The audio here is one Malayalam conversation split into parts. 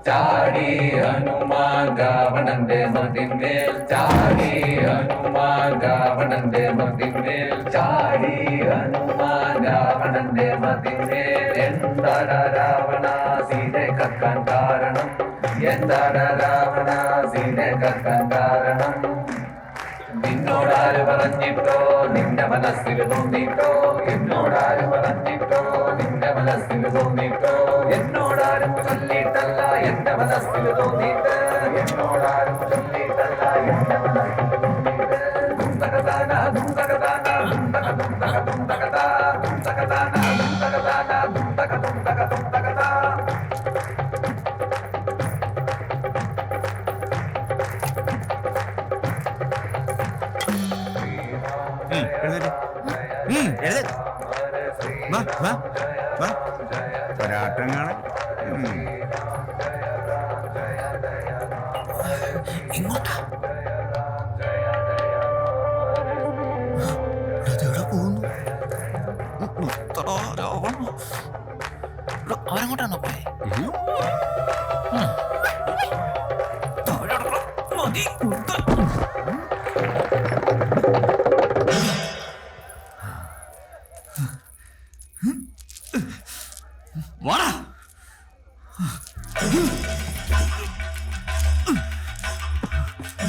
ചാടി ഹനുമാൻ രാവണന്റെ മതിന്മേൽ ചാടി ഹനുമാൻ രാവണന്റെ മതിന്മേൽ ചാടി ഹനുമാൻ രാവണന്റെ മതിന്മേൽ എന്താട രാവണ സീതെ കക്കാൻ കാരണം എന്താട രാവണ സീതെ കക്കാൻ കാരണം നിന്നോടാര് പറഞ്ഞിട്ടോ നിന്റെ മനസ്സിൽ തോന്നിട്ടോ എന്നോടാര് പറഞ്ഞിട്ടോ നിന്റെ മനസ്സിൽ തോന്നിട്ടോ എന്നോടാരും ചൊല്ലിട്ടല്ല എന്റെ മനസ്സിൽ തോന്നിട്ട് എന്നോടാരും ചൊല്ലിട്ടല്ല എന്റെ മനസ്സിൽ തോന്നിട്ട് ദുംതകദാന ദുംതകദാന ദുംതക ദുംതക ദുംതകദാ ദുംതകദാന ദുംതകദാന ദുംതക ദുംതക ദുംതകദാ ഒരാട്ടം കാണാൻ എങ്ങോട്ടാ അതെവിടെ പോകുന്നു? അവരെങ്ങോട്ടാണോ പോയെ? വാടാ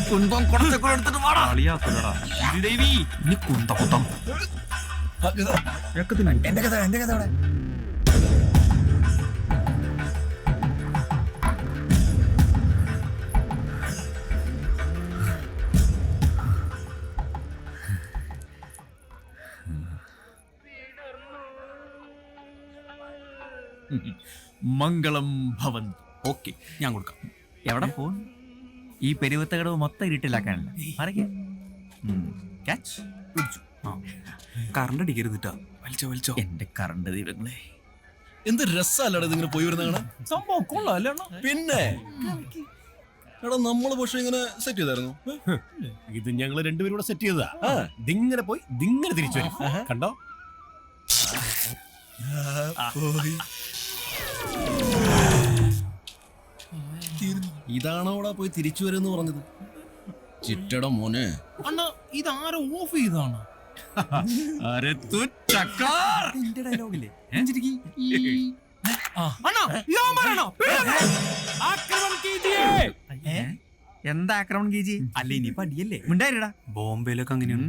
കുന്തം കുടത്തെ എടുത്തിട്ട് വാടാ ദേവി ഇനി കുന്തം എന്റെ കഥ അവിടെ മംഗളം ഭവൻ. ഓക്കെ, ഞാൻ കൊടുക്കാം. എവിടെ ഫോൺ? ഈ പെരുവത്തകടവ് മൊത്തം ഇരുട്ടിലാക്കാനല്ല. കറണ്ട് അടിക്കരുതിട്ടാ. വലിച്ചോ എന്റെ കറണ്ട് ദൈവങ്ങളെ, എന്ത് രസമല്ലടാ ഇതിങ്ങനെ പോയി വരുന്ന സംഭവം കൊള്ളാം. പിന്നെ എടാ നമ്മള് പക്ഷെ ഇങ്ങനെ സെറ്റ് ചെയ്തായിരുന്നു. ഇത് ഞങ്ങള് രണ്ടുപേരും കൂടെ സെറ്റ് ചെയ്തതാ. ദിങ്ങനെ പോയി ദിങ്ങനെ തിരിച്ചു വരും. കണ്ടോ? ഇതാണോ അവിടെ പോയി തിരിച്ചു വരുമെന്ന് പറഞ്ഞത്? ചിറ്റട മോനെ, അണ്ണാ ഇതാരോ ഓഫ് ചെയ്താണ്. എന്റെ ഡയലോഗില്ലേ? എന്താ ആക്രമണം കീജി? അല്ല ഇനി പടിയല്ലേ മിണ്ടായിരടാ. ബോംബെയിലൊക്കെ അങ്ങനെയാണ്.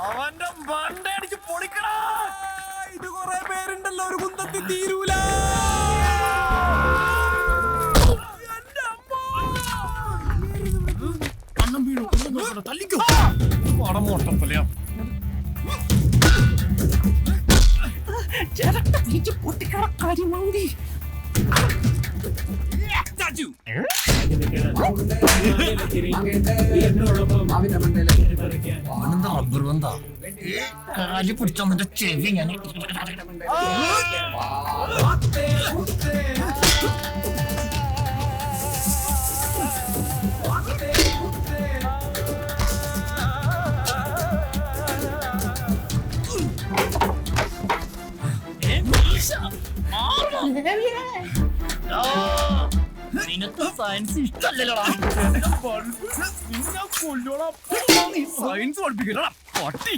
അവന്റെ മണ്ടയടിച്ച് പൊളിക്കടാ. ഇത് കുറെ പേരുണ്ടല്ലോ, ഒരു കുന്തത്തിൽ തീരൂല. അണ്ണം വീണു. തല്ലിക്കോ പടമോട്ടപ്പലയാ. പൊട്ടിക്കട കാര്യമാണ്ടി റബ്ബർ ബന്ധാ കാലി പിടിച്ചോന്നിട്ട് ചെവി ഞാൻ നിനക്ക് സയൻസ് ഇഷ്ടല്ലല്ലോടാ. സയൻസ് പഠിപ്പിക്കലടാ പട്ടി.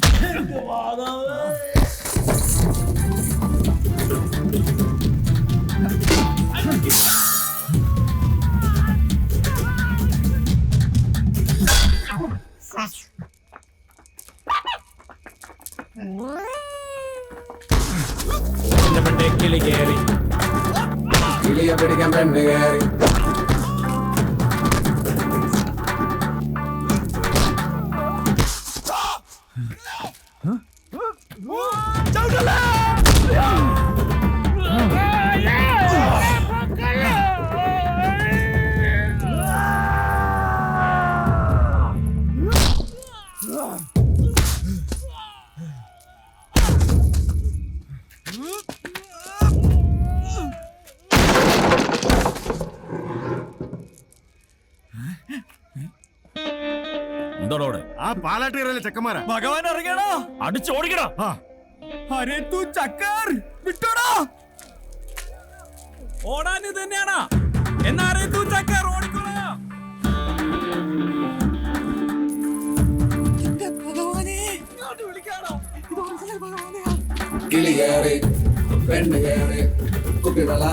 കിളി കയറി കിളിയെ പിടിക്കാൻ പെണ്ണ് കയറി. പാലാട്ടുകാരല്ലേ ചെക്കന്മാരാ. ഭഗവാൻ ഇറങ്ങണോ, അടിച്ചോടിക്കടാ. അരേ തൂ ചക്കർ വിട്ടോടാ. ഓടാൻ ഇത് തന്നെയാണോ? എന്നാരേ തൂ ചക്കർ ഓടിക്കോളാ. കിളി കയറി പെണ്ണ് കയറി കുപ്പിവള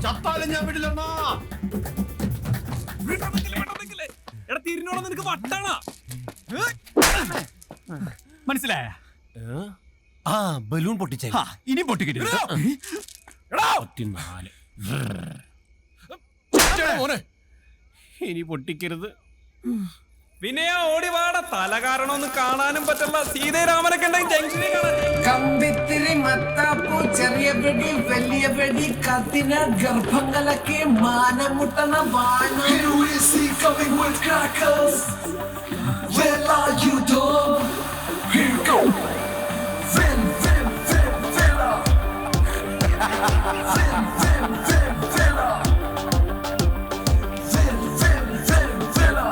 ചത്താലും ഞാൻ വിടില്ലെന്നാ. എടാ തിരിഞ്ഞോളം നിനക്ക് വട്ടാണോ? മനസ്സിലായ? ആ ബലൂൺ പൊട്ടിച്ചേ. ഇനി പൊട്ടിക്കരുത്. മോനെ ഇനി പൊട്ടിക്കരുത്. വിനയ ഓടി വാട. തല കാരണം ഒന്നും കാണാനും പറ്റില്ല. സീതരാമനൊക്കെ ഉണ്ടെങ്കിൽ ജംഗ്ഷനിൽ കാണാൻ. കമ്പിത്തിരി മത്താപ്പൂ ചെറിയ വെടി വലിയ വെടി കത്തിന ഗർഭങ്ങളൊക്കെ മാനമുട്ടണ വാണം. Where are you dog? Here go. Vin, vin, vin, villa. Vin, vin, vin, villa. Vin, vin, vin, villa.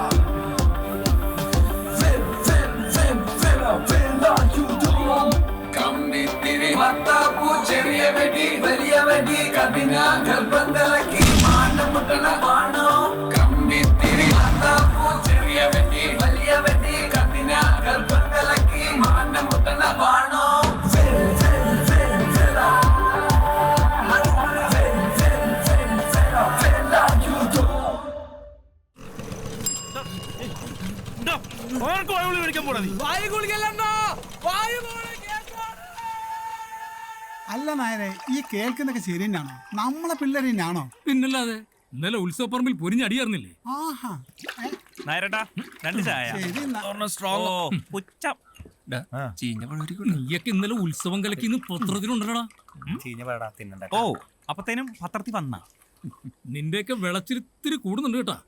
Vin, vin, vin, villa. Where are you dog? കമ്പിത്തിരി മത്താപ്പൂ ചെറിയ വെടി വലിയ വെടി കഠിന ഗർഭങ്ങളൊക്കെ മാനമുട്ടണ വാണോ. കമ്പിത്തിരി മത്താപ്പൂ ചെറിയ വെടി വലിയ വെടി കഠിന ഗർഭങ്ങളൊക്കെ മാനമുട്ടണ വാണോ. അല്ല നായരെ, ഈ കേൾക്കുന്നൊക്കെ ശരി തന്നെയാണോ? നമ്മളെ പിള്ളേര് തന്നെയാണോ? പിന്നല്ലാതെ ഇന്നലെ ഉത്സവപ്പറമ്പിൽ പൊരിഞ്ഞടിയായിരുന്നില്ലേ? ആഹാ, നായരട്ടാ 2 ചായ. ശരി എന്നാ. പുച്ഛം. നീയൊക്കെ ഇന്നലെ ഉത്സവം കലക്കിന്ന് പത്രത്തിലുണ്ടല്ലോടാ. ഓ അപ്പത്തേനും പത്രത്തിൽ വന്ന നിന്റെയൊക്കെ വിളച്ചിരിത്തിരി കൂടുന്നുണ്ട് കേട്ടാ.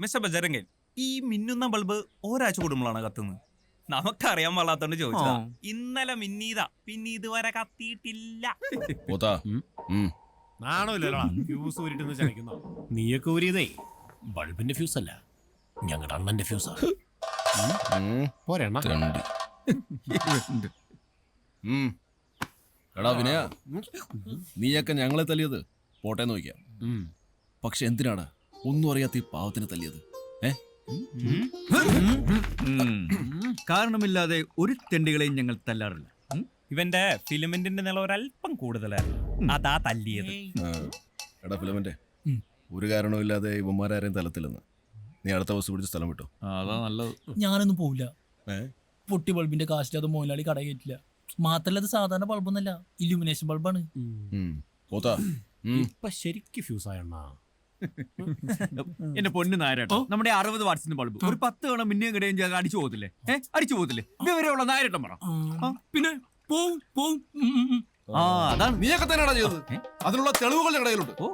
മിസ്റ്റർ ബജരംഗൻ, ഈ മിന്നുന്ന ബൾബ് ഒരാഴ്ച കൂടുമ്പോഴാണ് കത്തുന്നത്. നമുക്കറിയാൻ പാടാത്തോണ്ട് ചോദിച്ചതാ. ഇന്നലെ മിന്നീതാ, പിന്നെ ഇതുവരെ കത്തിയിട്ടില്ല. നാണോ ഇല്ലല്ലോ ഫ്യൂസ് ഊരിട്ടെന്ന് ചലിക്കുന്നോ. നീയൊക്കെ ഊരിയതേ ബൾബിന്റെ ഫ്യൂസ് അല്ല, ഞങ്ങളുടെ അണ്ണന്റെ ഫ്യൂസാ. പോരെണ്ണ എടാ വിനയ, നീയൊക്കെ ഞങ്ങളെ തല്ലിയത് പോട്ടെ നോക്കിയാ. പക്ഷെ എന്തിനാണ് ഒന്നും അറിയാത്ത ഈ പാവത്തിന് തല്ലിയത്? കാരണമില്ലാതെ ഒരു തെണ്ടികളെയും ഞങ്ങൾ തല്ലാറില്ല. ഇവന്റെ ഫിലിമെന്റിന്റെ നില ഒരല്പം കൂടുതലായിരുന്നു, അതാ തല്ലിയത്. എടാ ഫിലമെന്റ്, ഒരു കാരണവുമില്ലാതെ ഇവന്മാരാരെയും തലത്തില്ലെന്ന്. നീ അടുത്ത ബസ് പിടിച്ച് സ്ഥലം വിട്ടോ. അതാ നല്ലത്. ഞാനൊന്നും പോവില്ല. പൊട്ടി ബൾബിന്റെ കാശിൽ അത് മോലാളി കട കയറ്റില്ല. മാത്രല്ല, അത് സാധാരണ ബൾബൊന്നല്ല, ഇല്യൂമിനേഷൻ ബൾബാണ്. ഇപ്പൊ ശരിക്ക് ഫ്യൂസ് ആയണ്ണ. എന്റെ പൊന്നു നായരട്ടോ, നമ്മുടെ 60 വാട്സിന്റെ ബൾബ് ഒരു 10 തവണ മിന്നിയും കിടയും ചെയ്ത് അടിച്ചു പോകത്തില്ലേ? അടിച്ചു പോകത്തില്ലേ? ഇവരെയുള്ള നായരട്ടം പറ. പിന്നെ പോവും പോവും. അതാണ് നീയൊക്കെ തന്നെയാണോ ചെയ്തത്? അതിനുള്ള തെളിവുകൾ ഞങ്ങളുടെ കയ്യിലുണ്ട്. ഓ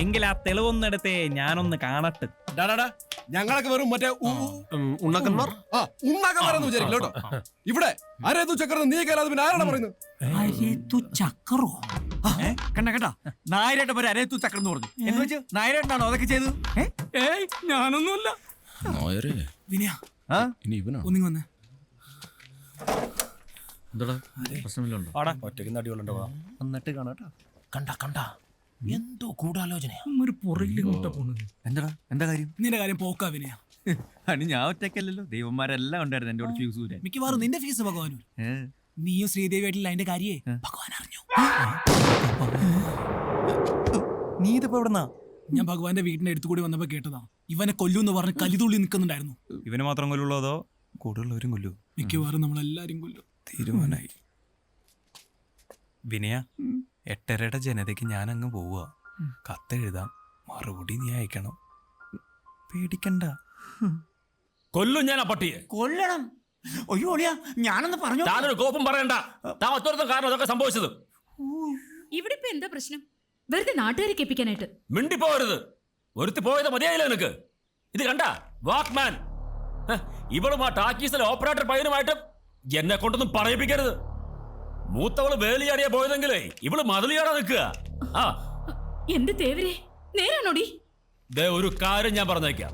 എങ്കിൽ ആ തെളിവൊന്നെടുത്തേ ഞാനൊന്ന് കാണട്ടെ. ഞങ്ങളൊക്കെ വെറും മറ്റേ ഉണ്ണക്കന്മാർ ഉണ്ണാക്കന്മാരെന്ന് വിചാരിക്കില്ല കേട്ടോ. ഇവിടെ ആരേതു ചക്രം നീ കേരളത്തിൽ പിന്നെ ആരാണ് പറയുന്നത്? ചക്കറോ? കണ്ട കേട്ടാ, നായരേട്ട പേര് അരേത്തു ചക്രം എന്ന് പറഞ്ഞു. എന്ന് വെച്ച് നായരേട്ടനാണോ അതൊക്കെ ചെയ്തത്? ഏയ് ഞാനൊന്നുമല്ല. വിനയ, ഇനി ഇവനാണ് ഒന്നിങ്ങി വന്നേ. ഒറ്റയ്ക്ക് നടികളുണ്ടോ? എന്നിട്ട് കാണാട്ടോ. കണ്ട എന്തോ ഗൂഢാലോചനയാ. ഒരു പുറകിലിങ്ങോട്ടാ പോണത്. എന്താ കാര്യം? നിന്റെ കാര്യം പോക്കാ വിനയ. അനി ഞാൻ ഒറ്റയ്ക്കല്ലല്ലോ, ദൈവന്മാരെല്ലാം ഉണ്ടായിരുന്നു എന്റെ കൂടെ ഫ്യൂസ് ഊരാൻ. മിക്കവാറും നിന്റെ ഫീസ് ഭഗവാനൂർ. നീയും ശ്രീദേവിയായിട്ടില്ല അതിന്റെ കാര്യേ ഭഗവാൻ അറിഞ്ഞു. നീ ഇതിപ്പോ എവിടെന്നാ? ഞാൻ ഭഗവാന്റെ വീടിന്റെ അടുത്ത് കൂടി വന്നപ്പോ കേട്ടതാ. ഇവനെ കൊല്ലൂന്ന് പറഞ്ഞ് കലിതുള്ളി നിൽക്കുന്നുണ്ടായിരുന്നു. ഇവന് മാത്രം കൊല്ലുള്ളൂ അതോ കൂടുതലുള്ളവരും കൊല്ലൂ? മിക്കവാറും നമ്മളെല്ലാരും കൊല്ലും. തീരുമാനായി. വിനയ, 8:30 ജനതയ്ക്ക് ഞാൻ അങ്ങ് പോവുക. കത്തെഴുതാം, മറുപടി നീ അയക്കണം. പേടിക്കണ്ട. കൊല്ലും ഞാൻ ആ പട്ടിയെ. കൊല്ലണം. അയ്യോ അളിയാ, ഞാനൊന്ന് പറഞ്ഞു. താനൊരു കോപ്പം പറയണ്ട. താൻ ഒറ്റൊരുത്തം കാരണം അതൊക്കെ സംഭവിച്ചത്. ഇവിടെ ഇപ്പൊ എന്താ പ്രശ്നം? വെറുതെ നാട്ടുകാരെ കേൾപ്പിക്കാനായിട്ട് മിണ്ടിപ്പോരുത്. ഒരുത്തി പോയത് മതിയായില്ല നിനക്ക്. ഇത് കണ്ട വാക്മാൻ ഇവളും ആ ടാക്കീസിലെ ഓപ്പറേറ്റർ പയ്യനുമായിട്ട് എന്നെ കൊണ്ടൊന്നും പറയിപ്പിക്കരുത്. മൂത്തവള് വേലിയാടിയാ പോയതെങ്കിലേ ഇവള് മതിലിയാടാ നിൽക്കുക. ആ എന്റെ തേവരെ, നേരാണോടി? ദേ ഒരു കാര്യം ഞാൻ പറഞ്ഞേക്കാം.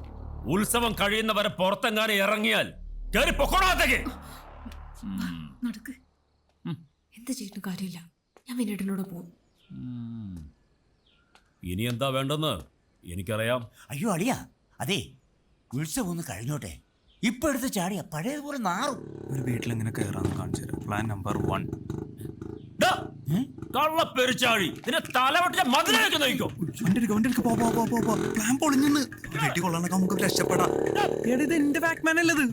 ഉത്സവം കഴിയുന്നവരെ പുറത്തെങ്ങാനും ഇറങ്ങിയാൽ കേറി പൊക്കോളാത്തേക്ക്. നടക്ക്. എന്ത് ചെയ്തിട്ടും കാര്യമില്ല. ഞാൻ വിനേട്ടനോട് പോകും. ഇനി എന്താ വേണ്ടെന്ന് എനിക്കറിയാം. അയ്യോ അളിയാ, അതെ ഉത്സവം ഒന്ന് കഴിഞ്ഞോട്ടെ. ഇപ്പൊ എടുത്ത് ചാടിയ പഴയതുപോലെ നാറും. ഒരു വീട്ടിലെങ്ങനെ കയറാന്ന് കാണിച്ചു തരാം. Plan number 1. കള്ളപ്പെരിച്ചാഴി നിന്നെ തലവെട്ടിച്ച മതിലേക്ക് നയിക്കോ. പ്ലാൻ പൊളിഞ്ഞെന്ന്. വെട്ടി കൊള്ളാനൊക്കെ നമുക്ക് രക്ഷപ്പെടാം. ഇത് എന്റെ ബാക്ക്മാൻ അല്ലത്.